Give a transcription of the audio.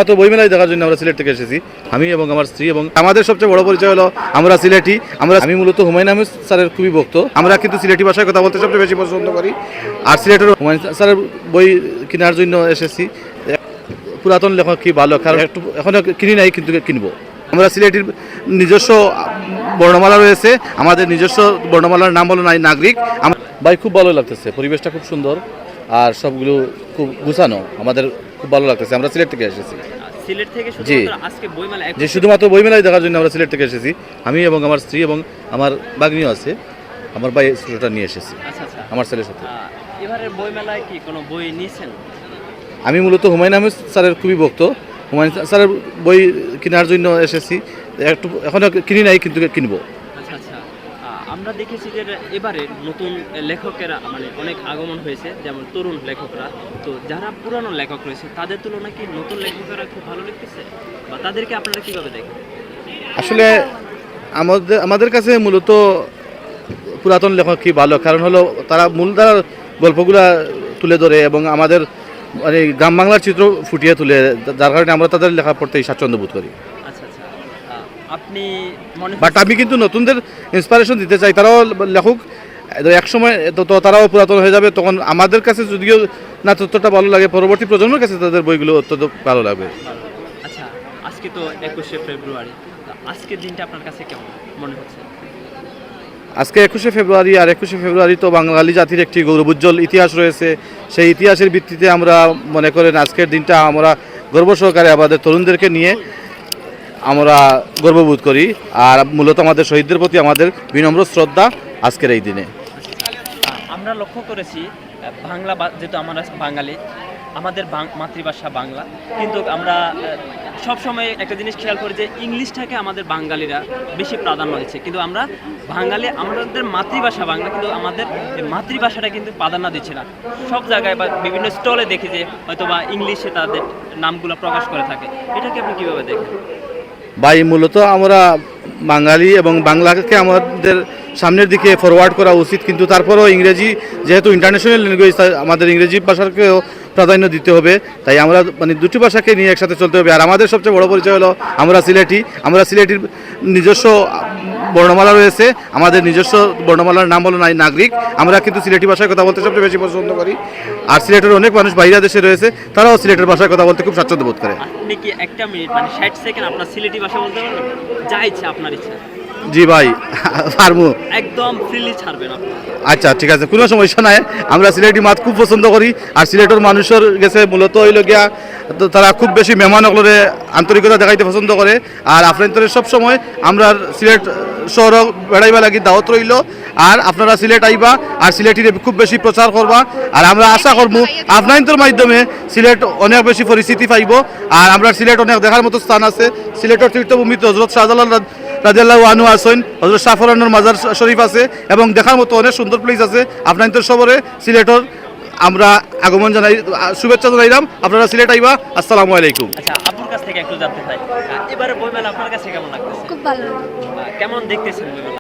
তো বইমেলায় দেখার জন্য আমরা সিলেট থেকে এসেছি, আমি এবং আমার স্ত্রী। এবং আমাদের সবচেয়ে বড় পরিচয় হলো আমরা সিলেটি। আমি মূলত হুমায়ুন আহমেদ স্যারের খুবই ভক্ত। আমরা কিন্তু সিলেটি ভাষায় কথা বলতে সবচেয়ে বেশি পছন্দ করি। আর সিলেটের হুমায়ুন স্যারের বই কেনার জন্য এসেছি। পুরাতন লেখক কি ভালো, কারণ একটু এখনো কিনি নাই, কিন্তু কিনবো। আমরা সিলেটির নিজস্ব বর্ণমালা রয়েছে, আমাদের নিজস্ব বর্ণমালার নাম হলো নাগরিক। ভাই খুব ভালো লাগতেছে, পরিবেশটা খুব সুন্দর আর সবগুলো খুব গুছানো, আমাদের খুব ভালো লাগতেছে। আমরা সিলেট থেকে এসেছি। সিলেট থেকে শুধুমাত্র আজকে বইমেলা, যে শুধুমাত্র বইমেলায় দেখার জন্য আমরা সিলেট থেকে এসেছি, আমি এবং আমার স্ত্রী এবং আমার বাগনিও আছে। আমার ভাই ছোটটা নিয়ে এসেছি। আচ্ছা আচ্ছা, আমার ছেলের সাথে। এবারের বইমেলায় কি কোনো বই নিয়েছেন? আমি মূলত হুমায়ুন আহমেদ স্যারের খুবই ভক্ত। হুমায়ুন স্যারের বই কেনার জন্য এসেছি। একটু এখনো কিনি নাই, কিন্তু কিনবো। আচ্ছা আচ্ছা, আমরা দেখেছি যে এবারে নতুন লেখকেরা মানে অনেক আগমন হয়েছে, যেমন তরুণ লেখকরা। তো যারা পুরানো লেখক রয়েছে তাদের তুলনায় কি নতুন লেখকেরা খুব ভালো লিখতেছে, বা তাদেরকে আপনারা কীভাবে দেখেন? আসলে আমাদের কাছে মূলত পুরাতন লেখক কি ভালো, কারণ হলো তারা মূলধারার গল্পগুলা তুলে ধরে এবং আমাদের মানে গ্রাম বাংলার চিত্র ফুটিয়ে তুলে, যার কারণে আমরা তাদের লেখা পড়তেই স্বাচ্ছন্দ্য বোধ করি। আচ্ছা আচ্ছা, আপনি মনে বাট আমি কিন্তু নতুনদের ইন্সপিরেশন দিতে চাই, তারাও লেখক। এক সময় তো তারাও পুরাতন হয়ে যাবে, তখন আমাদের কাছে যদিও না ততটা ভালো লাগে, পরবর্তী প্রজন্মের কাছে তাদের বইগুলো অত্যন্ত ভালো লাগবে। আচ্ছা, আজকে তো 21শে ফেব্রুয়ারি, আজকের দিনটা আপনার কাছে কেমন মনে হচ্ছে? আজকে 21শে ফেব্রুয়ারি, আর 21শে ফেব্রুয়ারি তো বাঙালি জাতির একটি গৌরবোজ্জ্বল ইতিহাস রয়েছে। সেই ইতিহাসের ভিত্তিতে আমরা মনে করেন আজকের দিনটা আমরা গর্ব সহকারে আমাদের তরুণদেরকে নিয়ে আমরা গর্ববোধ করি। আর মূলত আমাদের শহীদদের প্রতি আমাদের বিনম্র শ্রদ্ধা আজকের এই দিনে। আমরা লক্ষ্য করেছি বাংলা, যেহেতু আমরা বাঙালি, আমাদের মাতৃভাষা বাংলা, কিন্তু আমরা সবসময় একটা জিনিস খেয়াল করি যে ইংলিশটাকে আমাদের বাঙালিরা বেশি প্রাধান্য দিচ্ছে, কিন্তু আমরা বাঙালি, আমাদের মাতৃভাষা বাংলা, কিন্তু আমাদের মাতৃভাষাটা কিন্তু প্রাধান্য দিচ্ছে না। সব জায়গায় বা বিভিন্ন স্টলে দেখি যে হয়তো বা ইংলিশে তাদের নামগুলো প্রকাশ করে থাকে। এটাকে আপনি কীভাবে দেখেন? ভাই মূলত আমরা বাঙালি এবং বাংলাকে আমাদের সামনের দিকে ফরওয়ার্ড করা উচিত, কিন্তু তারপরেও ইংরেজি যেহেতু ইন্টারন্যাশনাল ল্যাঙ্গুয়েজ, আমাদের ইংরেজি ভাষাকেও প্রাধান্য দিতে হবে। তাই আমরা মানে দুটি ভাষাকে নিয়ে একসাথে চলতে হবে। আর আমাদের সবচেয়ে বড় পরিচয় হলো আমরা সিলেটি। আমরা সিলেটির নিজস্ব বর্ণমালা রয়েছে, আমাদের নিজস্ব বর্ণমালার নাম হলো নাগরিক। আমরা কিন্তু সিলেটি ভাষায় কথা বলতে সবচেয়ে বেশি পছন্দ করি। আর সিলেটের অনেক মানুষ বাইরে দেশে রয়েছে, তারাও সিলেটের ভাষায় কথা বলতে খুব স্বাচ্ছন্দ্য বোধ করে। আপনি কি একটা মিনিট মানে 60 সেকেন্ড আপনার সিলেটি ভাষা বলতে পারবেন? যা ইচ্ছা, আপনার ইচ্ছা। জি ভাই, পারবো, একদম ফ্রিলি ছাড়বেন আপনি। আচ্ছা ঠিক আছে, কোনো সমস্যা নাই। আমরা সিলেটি মাছ খুব পছন্দ করি। আর সিলেটের মানুষের গেছে মূলত হইল গিয়া, তো তারা খুব বেশি মেহমান অকলরে আন্তরিকতা দেখাইতে পছন্দ করে। আর আপনার সব সময় আমরা সিলেট শহর বেড়াইবা লাগি দাওয়াত রইল। আর আপনারা সিলেট আইবা আর সিলেটির খুব বেশি প্রচার করবা। আর আমরা আশা করবো আপনাদের মাধ্যমে সিলেট অনেক বেশি পরিচিতি পাইব। আর আমরা সিলেট অনেক দেখার মতো স্থান আছে। সিলেটের তীর্থভূমিতে হজরত শাহজালাল রাদিয়াল্লাহু আনহু আছেন, হযরত শাহফরানের মাজার শরীফ আছে এবং দেখার মতো অনেক সুন্দর প্লেস আছে। আপনাদের সবরে সিলেটর আমরা আগমন জানাই, শুভেচ্ছা জানাইলাম। আপনারা সিলেট আইবা। আসসালামু আলাইকুম। আচ্ছা, আপনার কাছ থেকে একটু জানতে চাই, এবারে বইমেলা আপনার কাছে কেমন লাগতেছে? খুব ভালো। কেমন দেখতেছেন বইমেলা?